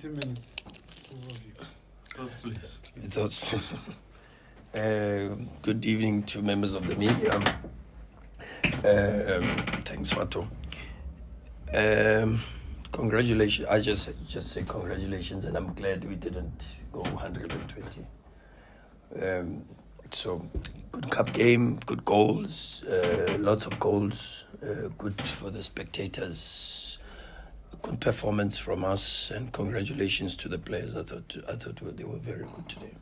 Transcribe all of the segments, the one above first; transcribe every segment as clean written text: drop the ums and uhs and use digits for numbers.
90 minutes overview. Thoughts, please. Thoughts. Good evening to members of the media. Thanks, Fato. Congratulations. I just say congratulations, and I'm glad we didn't go 120. So, good cup game, good goals, lots of goals, good for the spectators, good performance from us, and congratulations to the players. I thought they were very good today.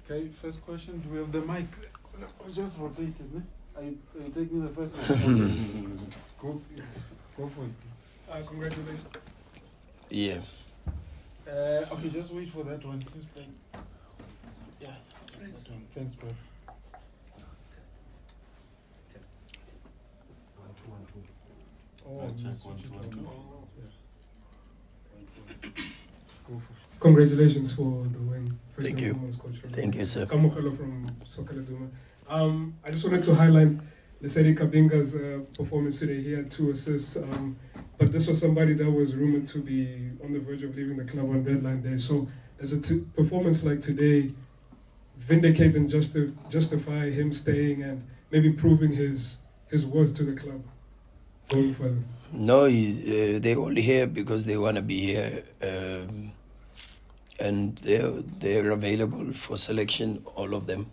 Okay, first question. Do we have the mic? Just rotate it. Are you taking the first one? Go for it. Congratulations. Yeah. Okay, just wait for that one. Seems like. Yeah. Okay. Thanks, bro. Test. 1 2 1 2. Oh, Check, switch 1 it 2 1 2. on. Yeah. Go for it. Congratulations for the win. First Thank and you. foremost, Coach. Thank you, sir. Kamokelo from Soccer Laduma. I just wanted to highlight Lesedi Kabinga's performance today. He had 2 assists, but this was somebody that was rumored to be on the verge of leaving the club on deadline day. So does a performance like today vindicate and justify him staying and maybe proving his worth to the club going further? No, they're only here because they want to be here, and they're available for selection, all of them.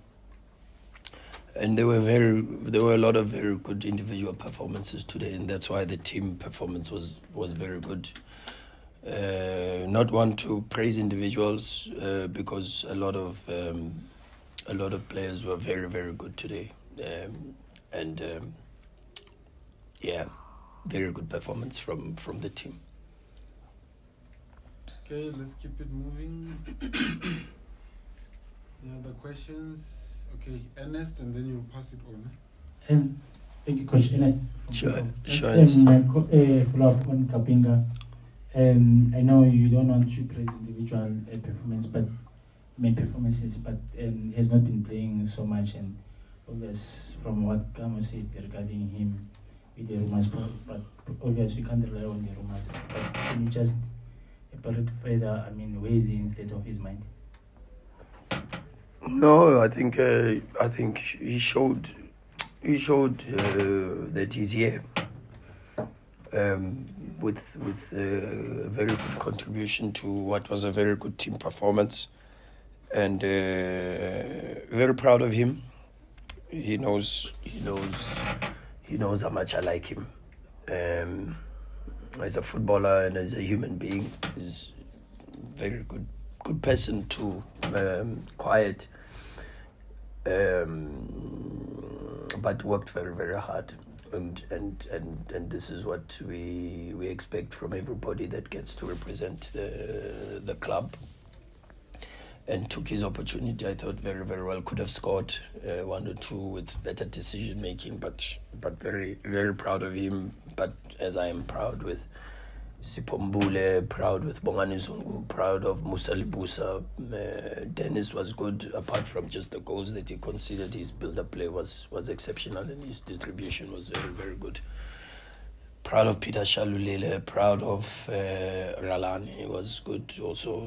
And there were a lot of very good individual performances today, and that's why the team performance was very good. Not want to praise individuals because a lot of players were very, very good today, yeah, very good performance from the team. Okay, let's keep it moving. Any other questions? Okay, Ernest, and then you'll pass it on. Thank you, Coach Ernest. Sure. My follow-up on Kapinga. I know you don't want to praise individual performances, but he has not been playing so much, and obvious from what Kamo said regarding him with the rumors, but obviously you can't rely on the rumors. But can you just elaborate further? Where is he in state of his mind? No, I think he showed that he's here with a very good contribution to what was a very good team performance, and very proud of him. He knows how much I like him as a footballer and as a human being. He's a very good person too, quiet, but worked very, very hard, and this is what we expect from everybody that gets to represent the club. And took his opportunity. I thought very, very well. Could have scored 1 or 2 with better decision making, but very, very proud of him. But as I am proud with Sipombule, proud with Bongani Zungu, proud of Musa Libusa. Dennis was good, apart from just the goals that he conceded. His build-up play was exceptional, and his distribution was very, very good. Proud of Peter Shalulile, proud of Rulani, was good also,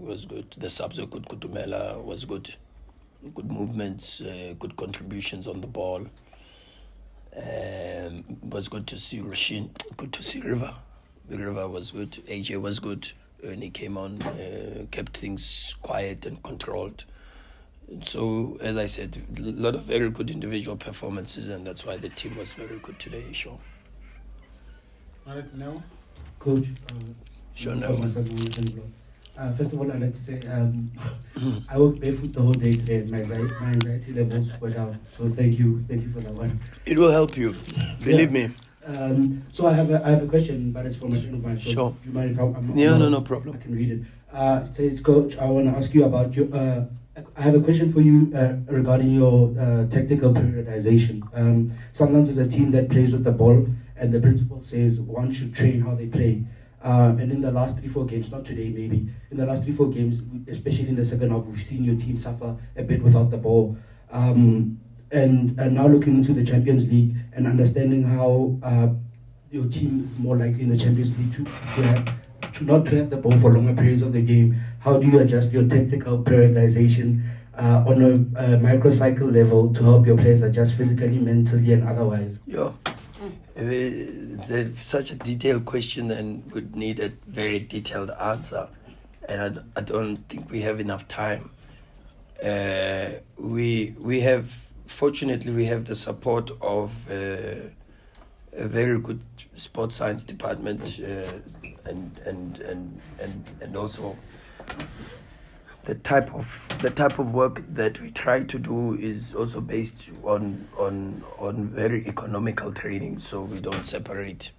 was good. The subs were good, Kutumela was good. Good movements, good contributions on the ball. Was good to see Rashin, good to see River. River was good, AJ was good when he came on, kept things quiet and controlled. So, as I said, a lot of very good individual performances, and that's why the team was very good today, sure. All right, now. Coach. Sure, no. First of all, I'd like to say I worked barefoot the whole day today. My anxiety levels were down. So thank you for that one. It will help you, believe me. So I have a question, but it's for my friend of mine. So Sure. Do you mind if I'm No problem. I can read it. It says, Coach, I want to ask you about your. I have a question for you regarding your tactical periodization. Sometimes there's a team that plays with the ball, and the principal says one should train how they play. And in the last 3-4 games, not today maybe, in the last 3-4 games, especially in the second half, we've seen your team suffer a bit without the ball. And now looking into the Champions League and understanding how your team is more likely in the Champions League to not to have the ball for longer periods of the game, how do you adjust your tactical periodization on a microcycle level to help your players adjust physically, mentally, and otherwise? Yeah. It's such a detailed question and would need a very detailed answer. And I don't think we have enough time. Fortunately, we have the support of a very good sports science department, and also the type of work that we try to do is also based on very economical training. So we don't separate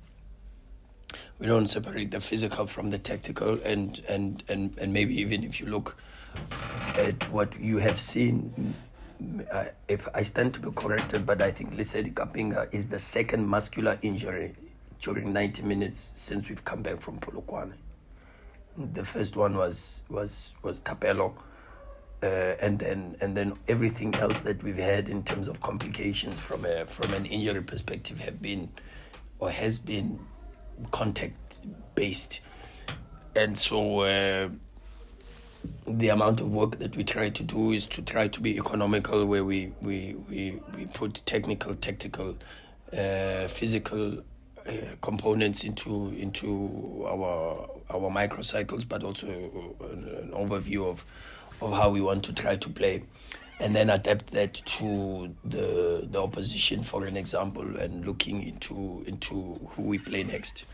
the physical from the tactical, and maybe even if you look at what you have seen, if I stand to be corrected, but I think Lesedi Kapinga is the second muscular injury during 90 minutes since we've come back from Polokwane. The first one was Tapelo, and then everything else that we've had in terms of complications from an injury perspective has been contact based, and so the amount of work that we try to do is to try to be economical, where we put technical, tactical, physical components into our microcycles, but also an overview of how we want to try to play, and then adapt that to the opposition, for an example, and looking into who we play next.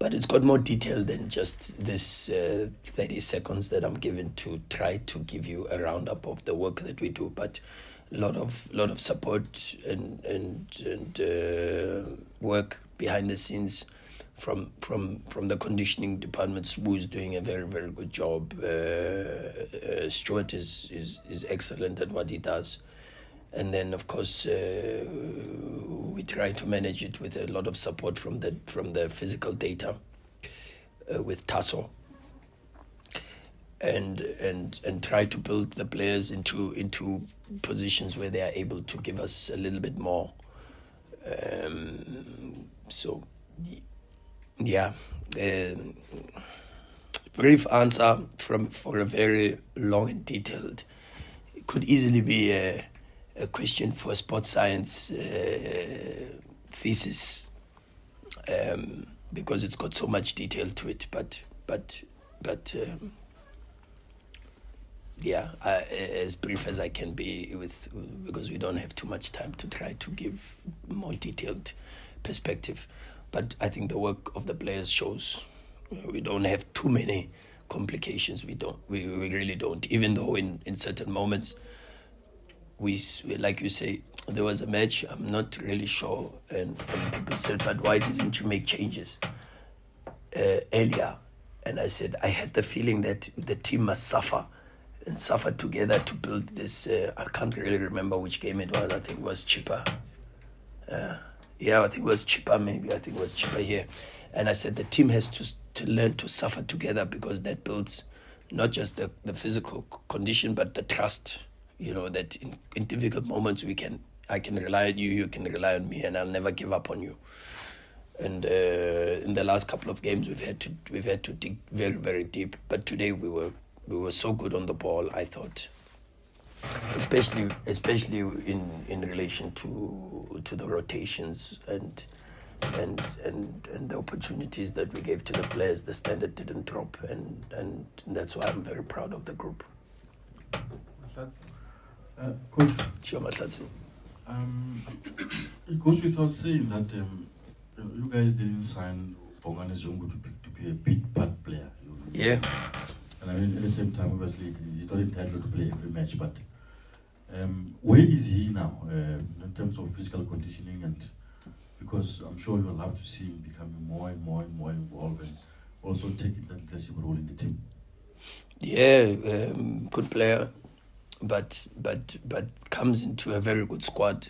But it's got more detail than just this 30 seconds that I'm given to try to give you a roundup of the work that we do. But a lot of support and work behind the scenes from the conditioning department. Who's doing a very, very good job. Stuart is excellent at what he does. And then, of course, we try to manage it with a lot of support from the physical data with Tasso, and try to build the players into positions where they are able to give us a little bit more. So, yeah, brief answer for a very long and detailed. It could easily be a question for a sports science thesis, because it's got so much detail to it. But yeah, as brief as I can be because we don't have too much time to try to give more detailed perspective. But I think the work of the players shows we don't have too many complications. We really don't. Even though in certain moments, we, like you say, there was a match, I'm not really sure, and people said, but why didn't you make changes earlier? And I said, I had the feeling that the team must suffer together to build this. I can't really remember which game it was. I think it was Chipper. I think it was Chipper, maybe. I think it was Chipper here. And I said, the team has to learn to suffer together, because that builds not just the physical condition, but the trust. You know, that in difficult moments I can rely on you, you can rely on me, and I'll never give up on you. And in the last couple of games, we've had to dig very, very deep. But today we were so good on the ball, I thought, especially in relation to the rotations and the opportunities that we gave to the players. The standard didn't drop, and that's why I'm very proud of the group. Coach, Sure, Mahlatsi. it goes without saying that you guys didn't sign Bongani Zungu to be a big part player. Yeah. And I mean, at the same time, obviously, he's not entitled to play every match, but where is he now in terms of physical conditioning? And because I'm sure you'll have to see him becoming more and more and more involved, and also taking that leadership role in the team. Yeah, good player, but comes into a very good squad,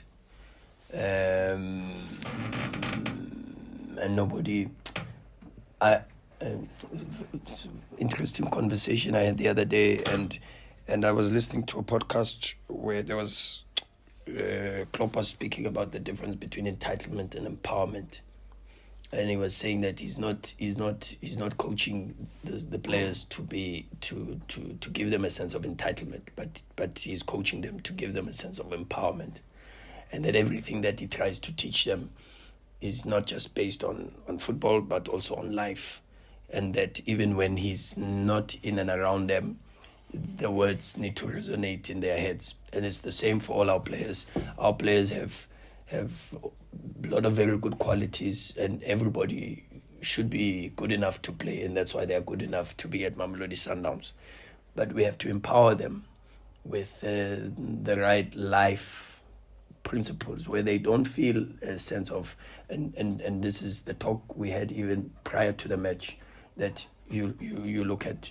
and nobody. Interesting conversation I had the other day, and I was listening to a podcast where there was Klopp was speaking about the difference between entitlement and empowerment, and he was saying that he's not coaching the players to give them a sense of entitlement, but he's coaching them to give them a sense of empowerment, and that everything that he tries to teach them is not just based on football but also on life, and that even when he's not in and around them, the words need to resonate in their heads. And it's the same for all our players. Our players have a lot of very good qualities, and everybody should be good enough to play, and that's why they are good enough to be at Mamelodi Sundowns. But we have to empower them with the right life principles, where they don't feel a sense of, and this is the talk we had even prior to the match, that you look at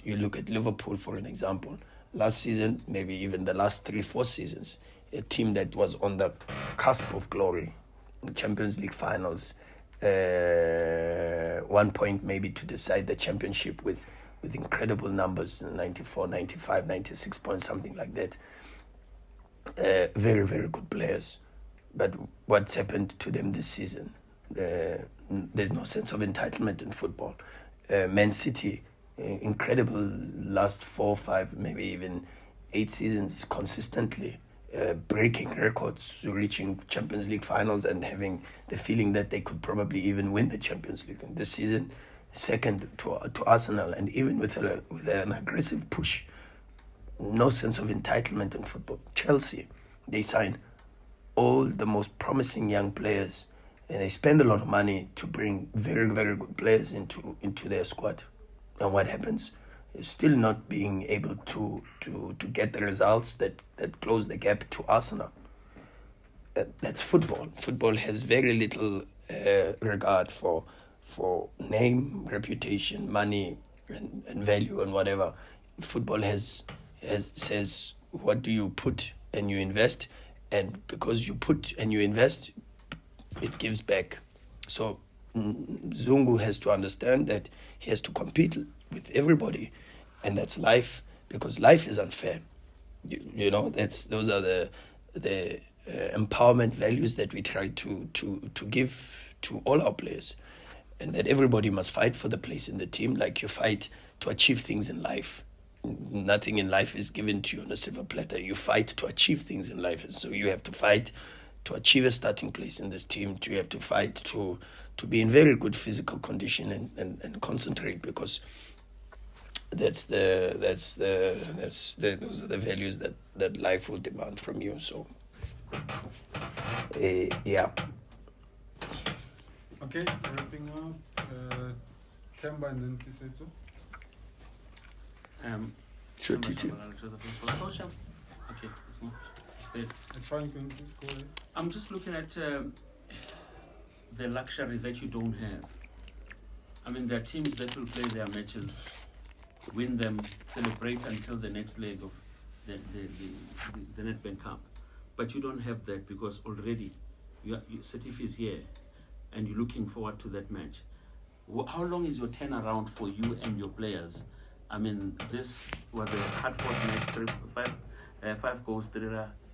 Liverpool, for an example. Last season, maybe even the last 3-4 seasons, a team that was on the cusp of glory, Champions League finals, 1 point maybe to decide the championship with incredible numbers, 94, 95, 96 points, something like that. Very, very good players. But what's happened to them this season? There's no sense of entitlement in football. Man City, incredible last 4, 5, maybe even 8 seasons consistently, breaking records, reaching Champions League finals and having the feeling that they could probably even win the Champions League. And this season, second to Arsenal, and even with an aggressive push. No sense of entitlement in football. Chelsea, they signed all the most promising young players, and they spend a lot of money to bring very, very good players into their squad. And what happens? Still not being able to get the results that close the gap to Arsenal. That's football. Football has very little regard for name, reputation, money, and value and whatever. Football says, what do you put and you invest, and because you put and you invest, it gives back. So Zungu has to understand that he has to compete with everybody, and that's life, because life is unfair. You know, those are the empowerment values that we try to give to all our players, and that everybody must fight for the place in the team, like you fight to achieve things in life. Nothing in life is given to you on a silver platter. You fight to achieve things in life, so you have to fight to achieve a starting place in this team. You have to fight to be in very good physical condition and concentrate, because those are the values that life will demand from you. So yeah. Okay, wrapping up. Temba and then Tisetso. Sure, Titi. Okay, It's fine, you can go ahead. I'm just looking at the luxury that you don't have. I mean, there are teams that will play their matches, win them, celebrate until the next leg of the Nedbank Cup. But you don't have that, because already Setif is here and you're looking forward to that match. How long is your turnaround for you and your players? I mean, this was a hard-fought match, 5 goals, 3.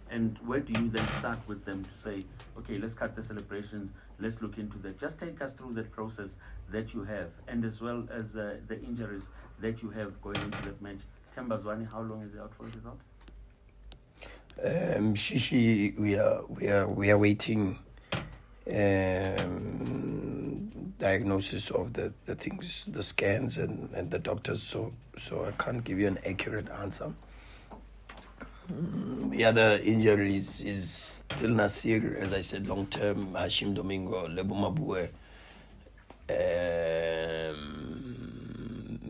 And where do you then start with them to say, okay, let's cut the celebrations, let's look into that. Just take us through that process that you have, and as well as the injuries that you have going into that match. Temba Zwane, how long is he out for? Is out? Shishi, we are waiting diagnosis of the things, the scans and the doctors, so I can't give you an accurate answer. The other injuries is still Nasir, as I said, long term, Hashim Domingo, Lebo Mabue.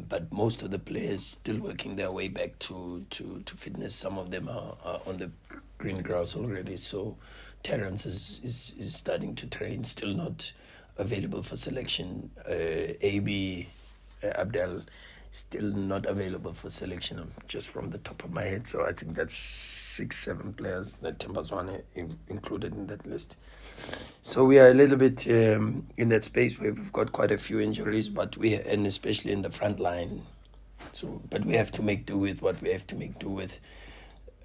But most of the players still working their way back to fitness. Some of them are on the green grass already. So Terence is starting to train, still not available for selection. AB Abdel still not available for selection, just from the top of my head. So I think that's 6-7 players, that Temba Zwane included in that list. So we are a little bit in that space where we've got quite a few injuries, and especially in the front line. So, but we have to make do with what we have to make do with,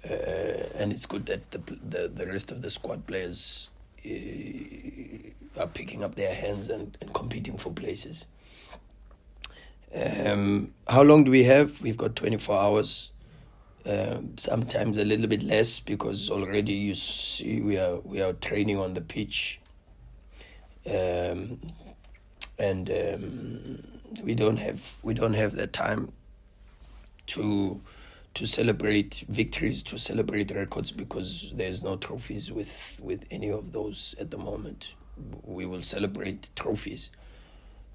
and it's good that the rest of the squad players are picking up their hands and competing for places. How long do we have? We've got 24 hours. Sometimes a little bit less, because already you see we are training on the pitch, and we don't have the time to celebrate victories, to celebrate records, because there's no trophies with any of those at the moment. We will celebrate trophies,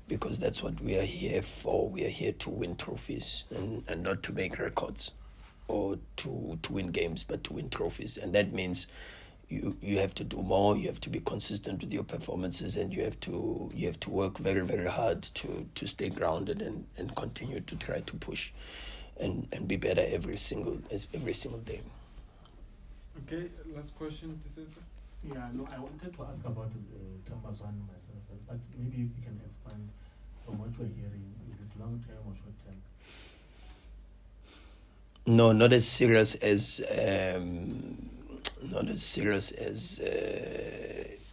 because that's what we are here for. We are here to win trophies and not to make records or to win games, but to win trophies. And that means you have to do more, you have to be consistent with your performances, and you have to work very, very hard to stay grounded and continue to try to push and be better every single day. Okay, last question, Tisetso. Yeah, no, I wanted to ask about Tambazwan myself, but maybe if you can expand from what we're hearing. Is it long term or short term? No, not as serious as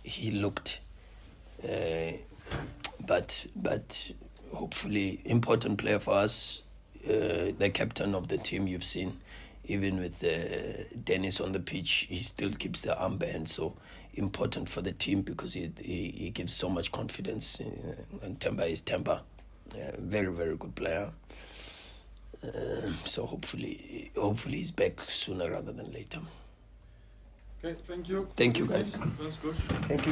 he looked, but hopefully important player for us. The captain of the team, you've seen, even with Dennis on the pitch, he still keeps the armband. So important for the team, because he gives so much confidence. And Temba is Temba, very, very good player. So hopefully he's back sooner rather than later. Okay, thank you. Thank you, guys. That's good. Thank you.